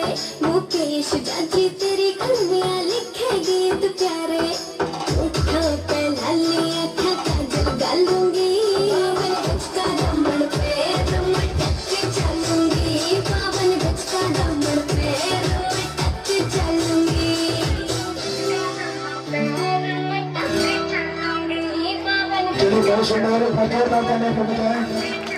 मुकेश चाची तेरी कलमियां लिखे गीत प्यारे उठो पे लाली अखा काजल गालूंगी पावन बचका दामन पे मटक चलूंगी पावन बचका दामन पे मटक चलूंगी चलिए बहुत सुंदर फतेह करने को बताएं।